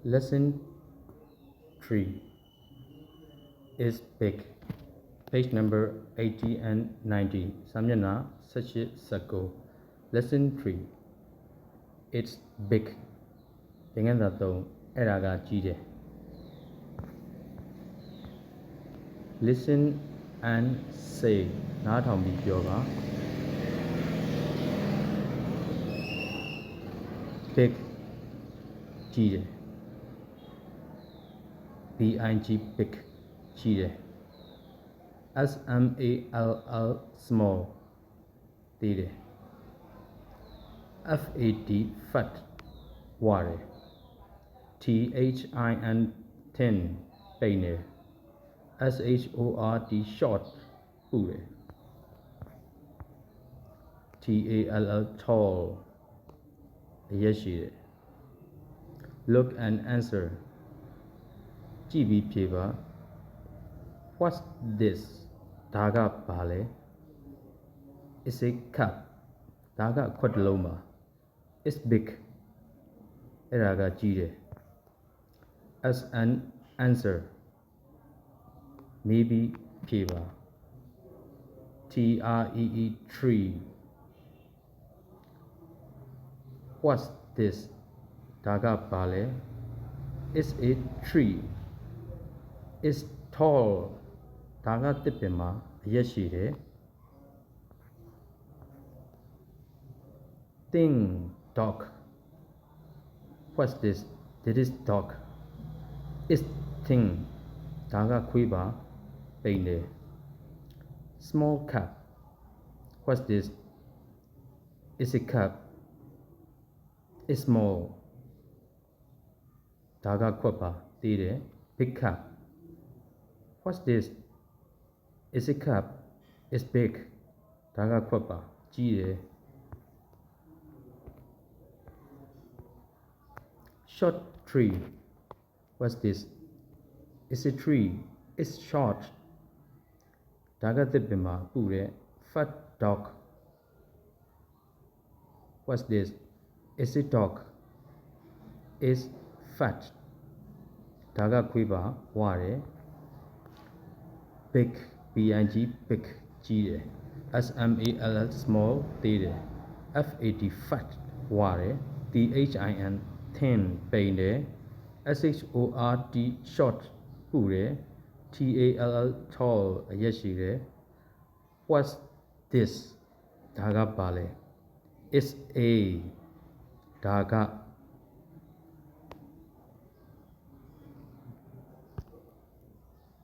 Lesson 3 is big. Page number 80 and 90. Samyana Sachi Sako. Lesson 3. It's big. Dengan dato eraga jide. Listen and say. Na thong bi pyo ba. Big. Jide. B-I-G big. Jide. S-M-A-L-L small. Tide. F-A-D fat. Ware. T-H-I-N thin. Paine. S-H-O-R-T short. Pure. T-A-L-L tall. Yeshire. Look and answer. GB paper. What's this? Daga bale. It's a cup. Daga quadloma. It's big. Eraga jide. As an answer. Maybe paper. T-R-E-E tree. What's this? Daga bale. It's a tree. It's tall. Daga tipima yeshire. Thing dog. What's this? This is dog. It's thing. Daga kuiba paine. Small cup. What's this? It's a cup. It's small. Daga kwapa tire. Big cup. What's this? It's a cup. It's big. Daga kwapa jide. Short tree. What's this? It's a tree. It's short. Daga tipima pure. Fat dog. What's this? It's a dog. It's fat. Daga kuiba ware. Big. B-I-G big. Jide. S-M-A-L-L small. Tide. F-A-D fat. Ware. T-H-I-N thin. Paine. S-H-O-R-T short. Pure. T-A-L-L tall. Yeshire. What's this? Daga bale. It's a. Daga